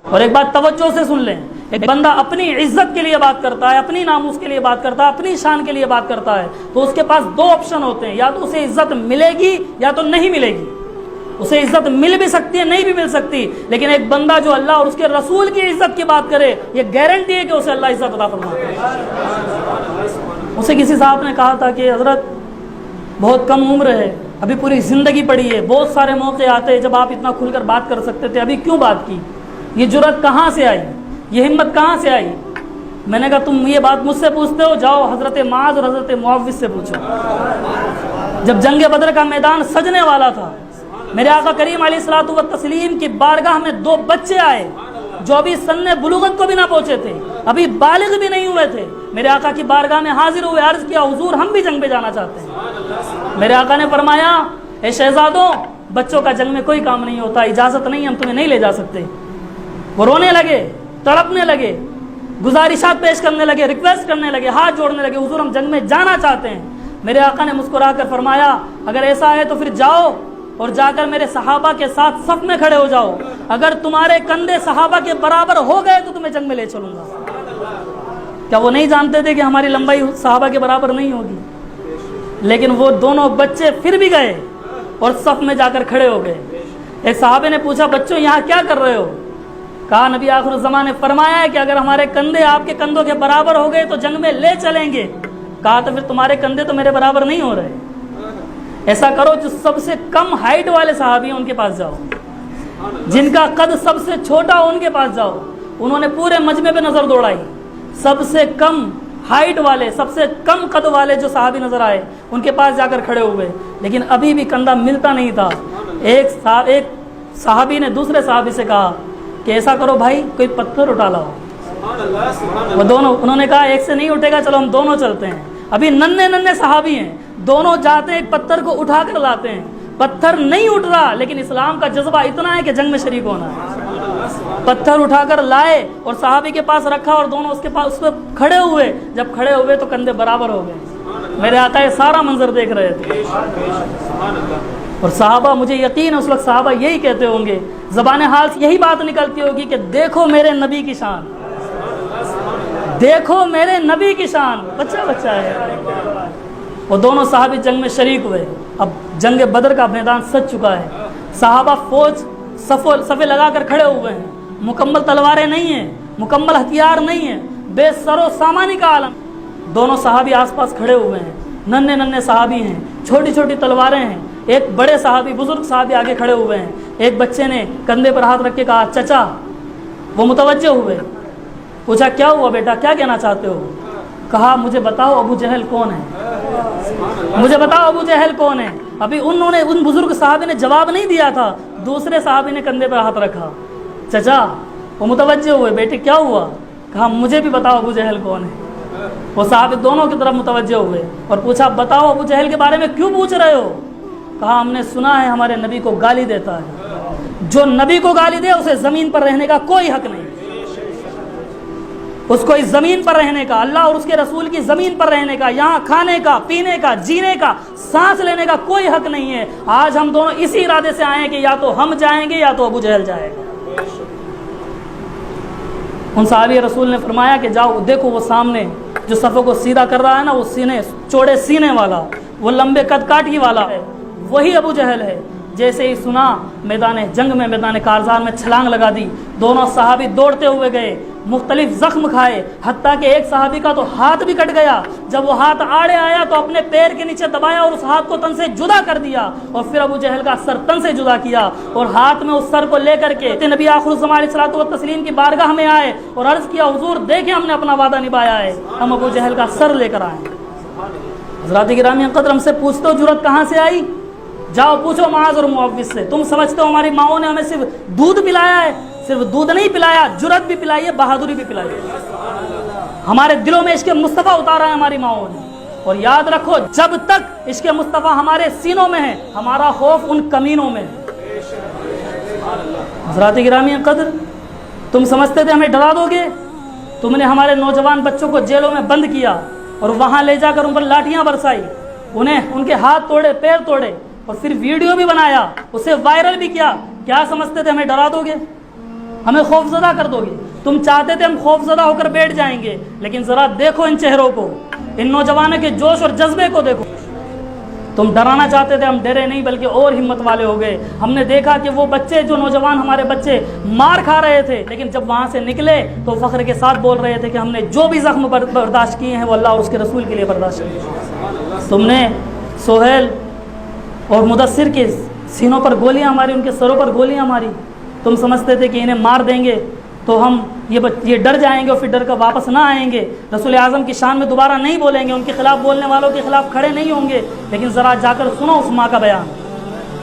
اور ایک بات توجہ سے سن لیں، ایک بندہ اپنی عزت کے لیے بات کرتا ہے، اپنی ناموس کے لیے بات کرتا ہے، اپنی شان کے لیے بات کرتا ہے، تو اس کے پاس دو آپشن ہوتے ہیں، یا تو اسے عزت ملے گی یا تو نہیں ملے گی۔ اسے عزت مل بھی سکتی ہے، نہیں بھی مل سکتی، لیکن ایک بندہ جو اللہ اور اس کے رسول کی عزت کی بات کرے، یہ گارنٹی ہے کہ اسے اللہ عزت عطا فرماتا ہے۔ اسے کسی صاحب نے کہا تھا کہ حضرت بہت کم عمر ہے، ابھی پوری زندگی پڑی ہے، بہت سارے موقع آتے ہیں جب آپ اتنا کھل کر بات کر سکتے تھے، ابھی کیوں بات کی؟ یہ جرأت کہاں سے آئی؟ یہ ہمت کہاں سے آئی؟ میں نے کہا تم یہ بات مجھ سے پوچھتے ہو، جاؤ حضرت معاذ اور حضرت معوذ سے پوچھو۔ جب جنگ بدر کا میدان سجنے والا تھا، میرے آقا کریم علیہ الصلوۃ والتسلیم کی بارگاہ میں دو بچے آئے جو ابھی سن بلوغت کو بھی نہ پہنچے تھے، ابھی بالغ بھی نہیں ہوئے تھے، میرے آقا کی بارگاہ میں حاضر ہوئے، عرض کیا حضور ہم بھی جنگ پہ جانا چاہتے ہیں۔ میرے آقا نے فرمایا اے شہزادوں، بچوں کا جنگ میں کوئی کام نہیں ہوتا، اجازت نہیں، ہم تمہیں نہیں لے جا سکتے۔ وہ رونے لگے، تڑپنے لگے، گزارشات پیش کرنے لگے، ریکویسٹ کرنے لگے، ہاتھ جوڑنے لگے، حضور ہم جنگ میں جانا چاہتے ہیں۔ میرے آقا نے مسکرا کر فرمایا اگر ایسا ہے تو پھر جاؤ اور جا کر میرے صحابہ کے ساتھ صف میں کھڑے ہو جاؤ، اگر تمہارے کندھے صحابہ کے برابر ہو گئے تو تمہیں جنگ میں لے چلوں گا۔ کیا وہ نہیں جانتے تھے کہ ہماری لمبائی صحابہ کے برابر نہیں ہوگی؟ لیکن وہ دونوں بچے پھر بھی گئے اور صف میں جا کر کھڑے ہو گئے۔ ایک صحابے نے پوچھا بچوں یہاں کیا کر رہے ہو؟ کہا نبی آخر الزمان نے فرمایا ہے کہ اگر ہمارے کندھے آپ کے کندھوں کے برابر ہو گئے تو جنگ میں لے چلیں گے۔ کہا تو پھر تمہارے کندھے تو میرے برابر نہیں ہو رہے، ایسا کرو جو سب سے کم ہائٹ والے صحابی ہیں ان کے پاس جاؤ، جن کا قد سب سے چھوٹا ان کے پاس جاؤ۔ انہوں نے پورے مجمع پہ نظر دوڑائی، سب سے کم ہائٹ والے، سب سے کم قد والے جو صحابی نظر آئے ان کے پاس جا کر کھڑے ہوئے، لیکن ابھی بھی کندھا ملتا نہیں تھا۔ ایک صحابی نے دوسرے صحابی سے کہا کہ ایسا کرو بھائی کوئی پتھر اٹھا لاؤ۔ وہ دونوں، انہوں نے کہا ایک سے نہیں اٹھے گا، چلو ہم دونوں چلتے ہیں۔ ابھی ننھے صحابی ہیں، دونوں جاتے ہیں ایک پتھر کو اٹھا کر لاتے ہیں، پتھر نہیں اٹھ رہا، لیکن اسلام کا جذبہ اتنا ہے کہ جنگ میں شریک ہونا ہے۔ پتھر اٹھا کر لائے اور صحابی کے پاس رکھا اور دونوں اس کے پاس اس پہ کھڑے ہوئے، جب کھڑے ہوئے تو کندھے برابر ہو گئے۔ میرے آقا یہ سارا منظر دیکھ رہے تھے، اور صحابہ، مجھے یقین ہے اس وقت صحابہ یہی کہتے ہوں گے، زبان حال سے یہی بات نکلتی ہوگی کہ دیکھو میرے نبی کی شان، دیکھو میرے نبی کی شان، بچہ ہے۔ وہ دونوں صحابی جنگ میں شریک ہوئے۔ اب جنگ بدر کا میدان سج چکا ہے، صحابہ فوج صفے لگا کر کھڑے ہوئے ہیں، مکمل تلواریں نہیں ہیں، مکمل ہتھیار نہیں ہیں، بے سر و سامانی کا عالم۔ دونوں صحابی آس پاس کھڑے ہوئے ہیں، ننھے صحابی ہیں، چھوٹی چھوٹی تلواریں ہیں، ایک بڑے صحابی، بزرگ صحابی آگے کھڑے ہوئے ہیں۔ ایک بچے نے کندھے پر ہاتھ رکھ کے کہا چچا۔ وہ متوجہ ہوئے، پوچھا کیا ہوا بیٹا، کیا کہنا چاہتے ہو؟ کہا مجھے بتاؤ ابو جہل کون ہے، مجھے بتاؤ ابو جہل کون ہے۔ ابھی انہوں نے، ان بزرگ صحابی نے جواب نہیں دیا تھا، دوسرے صحابی نے کندھے پر ہاتھ رکھا، چچا۔ وہ متوجہ ہوئے، بیٹے کیا ہوا؟ کہا مجھے بھی بتاؤ ابو جہل کون ہے۔ وہ صحابی دونوں کی طرف متوجہ ہوئے اور پوچھا بتاؤ ابو جہل کے بارے میں کیوں پوچھ رہے ہو؟ کہا ہم نے سنا ہے ہمارے نبی کو گالی دیتا ہے، جو نبی کو گالی دے اسے زمین پر رہنے کا کوئی حق نہیں، اس کو اس زمین پر رہنے کا، اللہ اور اس کے رسول کی زمین پر رہنے کا، یہاں کھانے کا، پینے کا، جینے کا، سانس لینے کا کوئی حق نہیں ہے۔ آج ہم دونوں اسی ارادے سے آئے ہیں کہ یا تو ہم جائیں گے یا تو ابو جہل جائے گا۔ ان صحابی رسول نے فرمایا کہ جاؤ دیکھو وہ سامنے جو صفوں کو سیدھا کر رہا ہے نا، وہ سینے چوڑے سینے والا، وہ لمبے قد کاٹی والا ہے، وہی ابو جہل ہے۔ جیسے ہی سنا، میدان جنگ میں، میدان کارزار میں چھلانگ لگا دی، دونوں صحابی دوڑتے ہوئے گئے، مختلف زخم کھائے، حتیٰ کہ ایک صحابی کا تو ہاتھ بھی کٹ گیا۔ جب وہ ہاتھ آڑے آیا تو اپنے پیر کے نیچے دبایا اور اس ہاتھ کو تن سے جدا کر دیا، اور پھر ابو جہل کا سر تن سے جدا کیا، اور ہاتھ میں اس سر کو لے کر کے نبی آخر الزمان علیہ الصلوۃ والتسلیم کی بارگاہ میں آئے اور عرض کیا حضور دیکھیں ہم نے اپنا وعدہ نبھایا ہے، ہم ابو جہل کا سر لے کر آئے۔ حضرات گرامی قدر، ہم سے پوچھتے ہو جرأت کہاں سے آئی؟ جاؤ پوچھو معاذ اور معوذ سے۔ تم سمجھتے ہو ہماری ماؤں نے ہمیں صرف دودھ پلایا ہے؟ صرف دودھ نہیں پلایا، جرأت بھی پلائی ہے، بہادری بھی پلائی ہے۔ ہمارے دلوں میں عشق مصطفیٰ اتارا ہے ہماری ماؤں نے، اور یاد رکھو جب تک عشق مصطفیٰ ہمارے سینوں میں ہے، ہمارا خوف ان کمینوں میں ہے۔ حضرات گرامی قدر، تم سمجھتے تھے ہمیں ڈرا دو گے؟ تم نے ہمارے نوجوان بچوں کو جیلوں میں بند کیا اور وہاں لے جا کر ان پر لاٹھیاں برسائی، انہیں ان کے ہاتھ توڑے، پیر توڑے، اور پھر ویڈیو بھی بنایا، اسے وائرل بھی کیا۔ کیا سمجھتے تھے ہمیں ڈرا دو گے؟ ہمیں خوفزدہ کر دو گے. تم چاہتے تھے ہم خوفزدہ ہو کر بیٹھ جائیں گے، لیکن ذرا دیکھو ان چہروں کو، ان نوجوانوں کے جوش اور جذبے کو دیکھو. تم ڈرانا چاہتے تھے، ہم ڈرے نہیں بلکہ اور ہمت والے ہو گئے. ہم نے دیکھا کہ وہ بچے، جو نوجوان ہمارے بچے مار کھا رہے تھے، لیکن جب وہاں سے نکلے تو فخر کے ساتھ بول رہے تھے کہ ہم نے جو بھی زخم برداشت کیے ہیں وہ اللہ اور اس کے رسول کے لیے برداشت کیے. تم نے سہیل اور مدثر کے سینوں پر گولیاں ماری، ان کے سروں پر گولیاں ماری. تم سمجھتے تھے کہ انہیں مار دیں گے تو ہم یہ ڈر جائیں گے اور پھر ڈر کر واپس نہ آئیں گے، رسول اعظم کی شان میں دوبارہ نہیں بولیں گے، ان کے خلاف بولنے والوں کے خلاف کھڑے نہیں ہوں گے. لیکن ذرا جا کر سنو اس ماں کا بیان.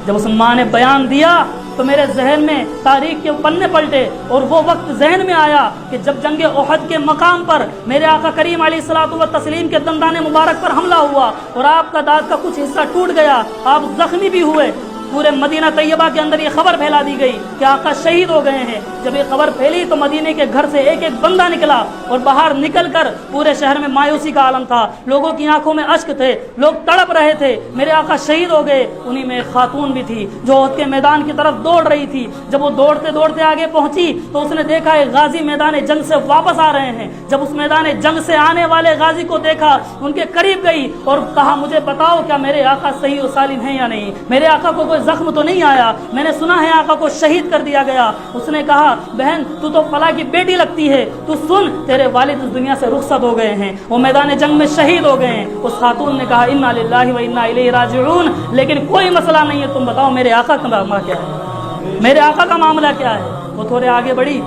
جب اس ماں نے بیان دیا تو میرے ذہن میں تاریخ کے پنے پلٹے، اور وہ وقت ذہن میں آیا کہ جب جنگ احد کے مقام پر میرے آقا کریم علیہ الصلوۃ والتسلیم کے دندان مبارک پر حملہ ہوا اور آپ کا دانت کا کچھ حصہ ٹوٹ گیا، آپ زخمی بھی ہوئے. پورے مدینہ طیبہ کے اندر یہ خبر پھیلا دی گئی کہ آقا شہید ہو گئے ہیں. جب یہ خبر پھیلی تو مدینے کے گھر سے ایک ایک بندہ نکلا، اور باہر نکل کر پورے شہر میں مایوسی کا عالم تھا. لوگوں کی آنکھوں میں اشک تھے، لوگ تڑپ رہے تھے. میرے آقا شہید ہو گئے. انہی میں ایک خاتون بھی تھی جو احد کے میدان کی طرف دوڑ رہی تھی. جب وہ دوڑتے دوڑتے آگے پہنچی تو اس نے دیکھا ایک غازی میدان جنگ سے واپس آ رہے ہیں. جب اس میدان جنگ سے آنے والے غازی کو دیکھا، ان کے قریب گئی اور کہا مجھے بتاؤ کیا میرے آقا صحیح و سالم ہیں یا نہیں؟ میرے آقا کو کوئی زخم تو نہیں آیا؟ میں نے سنا ہے آقا کو شہید کر دیا گیا. اس نے کہا بہن تو فلاں کی بیٹی لگتی ہے، تو سن تیرے والد اس دنیا سے رخصت ہو گئے ہیں، وہ میدان جنگ میں شہید ہو گئے ہیں. اس خاتون نے کہا انا للہ و انا الیہ راجعون. لیکن کوئی مسئلہ نہیں ہے، تم بتاؤ میرے آقا کا معاملہ کیا ہے، میرے آقا کا معاملہ کیا ہے. وہ تھوڑے آگے بڑھی،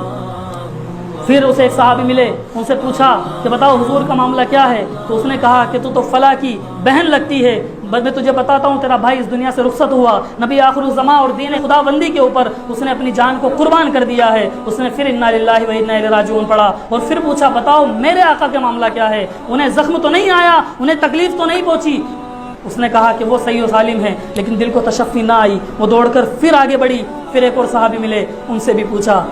پھر اسے ایک صحابی ملے، ان سے پوچھا کہ بتاؤ حضور کا معاملہ کیا ہے. تو اس نے کہا کہ تو فلاں کی بہن لگتی ہے، بس میں تجھے بتاتا ہوں تیرا بھائی اس دنیا سے رخصت ہوا، نبی آخر الزمان اور دین خدا بندی کے اوپر اس نے اپنی جان کو قربان کر دیا ہے. اس نے پھر انا للہ و انا الیہ راجعون پڑھا اور پھر پوچھا بتاؤ میرے آقا کا معاملہ کیا ہے، انہیں زخم تو نہیں آیا، انہیں تکلیف تو نہیں پہنچی؟ اس نے کہا کہ وہ صحیح و سالم ہے، لیکن دل کو تشفی نہ آئی. وہ دوڑ کر پھر آگے بڑھی، پھر ایک اور صحابی ملے، ان سے بھی پوچھا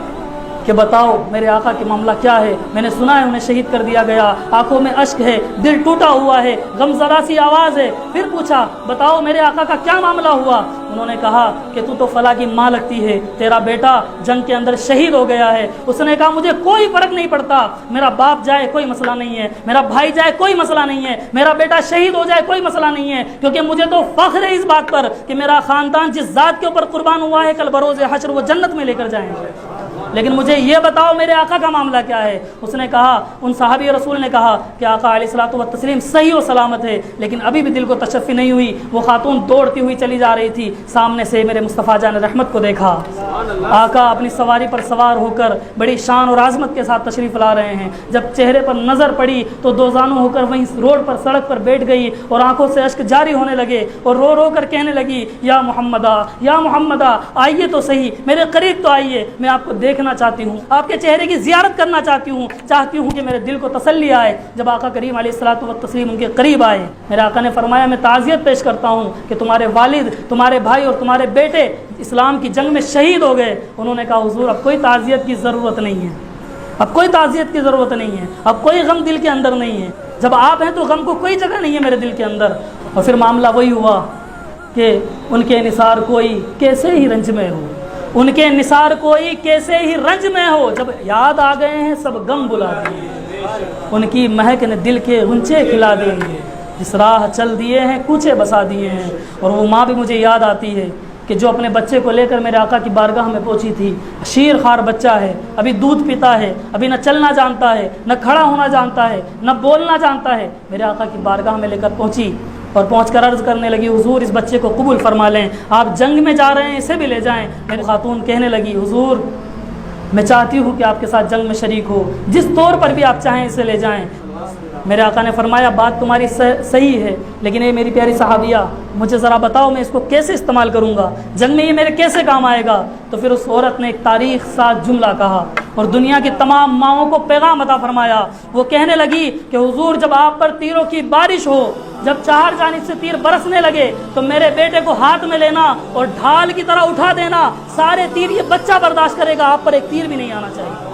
کہ بتاؤ میرے آقا کے معاملہ کیا ہے، میں نے سنا ہے انہیں شہید کر دیا گیا، آنکھوں میں اشک ہے، دل ٹوٹا ہوا ہے، غم زدہ سی آواز ہے. پھر پوچھا بتاؤ میرے آقا کا کیا معاملہ ہوا. انہوں نے کہا کہ تو فلاں کی ماں لگتی ہے، تیرا بیٹا جنگ کے اندر شہید ہو گیا ہے. اس نے کہا مجھے کوئی فرق نہیں پڑتا، میرا باپ جائے کوئی مسئلہ نہیں ہے، میرا بھائی جائے کوئی مسئلہ نہیں ہے، میرا بیٹا شہید ہو جائے کوئی مسئلہ نہیں ہے، کیونکہ مجھے تو فخر ہے اس بات پر کہ میرا خاندان جس ذات کے اوپر قربان ہوا ہے کل بروز حشر وہ جنت میں لے کر جائیں گے. لیکن مجھے یہ بتاؤ میرے آقا کا معاملہ کیا ہے. اس نے کہا، ان صحابی رسول نے کہا کہ آقا علیہ الصلوۃ والتسلیم صحیح و سلامت ہے. لیکن ابھی بھی دل کو تشفی نہیں ہوئی. وہ خاتون دوڑتی ہوئی چلی جا رہی تھی، سامنے سے میرے مصطفیٰ جان رحمت کو دیکھا. آقا اپنی سواری پر سوار ہو کر بڑی شان اور عظمت کے ساتھ تشریف لا رہے ہیں. جب چہرے پر نظر پڑی تو دوزانو ہو کر وہیں روڈ پر سڑک پر بیٹھ گئی اور آنکھوں سے اشک جاری ہونے لگے اور رو رو کر کہنے لگی یا محمدہ یا محمدہ، آئیے تو صحیح، میرے قریب تو آئیے، میں آپ کو دیکھنا چاہتی ہوں، آپ کے چہرے کی زیارت کرنا چاہتی ہوں کہ میرے دل کو تسلی آئے. جب آقا کریم علیہ الصلوۃ والتسلیم ان کے قریب آئے، میرے آقا نے فرمایا میں تعزیت پیش کرتا ہوں کہ تمہارے والد، تمہارے بھائی اور تمہارے بیٹے اسلام کی جنگ میں شہید ہو گئے. انہوں نے کہا حضور اب کوئی تعزیت کی ضرورت نہیں ہے، اب کوئی تعزیت کی ضرورت نہیں ہے، اب کوئی غم دل کے اندر نہیں ہے. جب آپ ہیں تو غم کو کوئی جگہ نہیں ہے میرے دل کے اندر. اور پھر معاملہ وہی ہوا کہ ان کے نثار کوئی کیسے ہی رنج میں ہو، ان کے نثار کوئی کیسے ہی رنج میں ہو، جب یاد آ گئے ہیں سب غم بلا دیے، ان کی مہک نے دل کے غنچے کھلا دیے، جس راہ چل دیے ہیں کوچے بسا دیے ہیں. اور وہ ماں بھی مجھے یاد آتی ہے کہ جو اپنے بچے کو لے کر میرے آقا کی بارگاہ میں پہنچی تھی. شیر خوار بچہ ہے، ابھی دودھ پیتا ہے، ابھی نہ چلنا جانتا ہے، نہ کھڑا ہونا جانتا ہے، نہ بولنا جانتا ہے. میرے آقا کی بارگاہ میں لے کر پہنچی اور پہنچ کر عرض کرنے لگی حضور اس بچے کو قبول فرما لیں، آپ جنگ میں جا رہے ہیں اسے بھی لے جائیں. میری خاتون کہنے لگی حضور میں چاہتی ہوں کہ آپ کے ساتھ جنگ میں شریک ہو، جس طور پر بھی آپ چاہیں اسے لے جائیں. میرے آقا نے فرمایا بات تمہاری صحیح ہے، لیکن یہ میری پیاری صحابیہ مجھے ذرا بتاؤ میں اس کو کیسے استعمال کروں گا، جنگ میں یہ میرے کیسے کام آئے گا. تو پھر اس عورت نے ایک تاریخ ساتھ جملہ کہا اور دنیا کی تمام ماؤں کو پیغام عطا فرمایا. وہ کہنے لگی کہ حضور جب آپ پر تیروں کی بارش ہو، جب چار جانب سے تیر برسنے لگے تو میرے بیٹے کو ہاتھ میں لینا اور ڈھال کی طرح اٹھا دینا، سارے تیر یہ بچہ برداشت کرے گا، آپ پر ایک تیر بھی نہیں آنا چاہیے.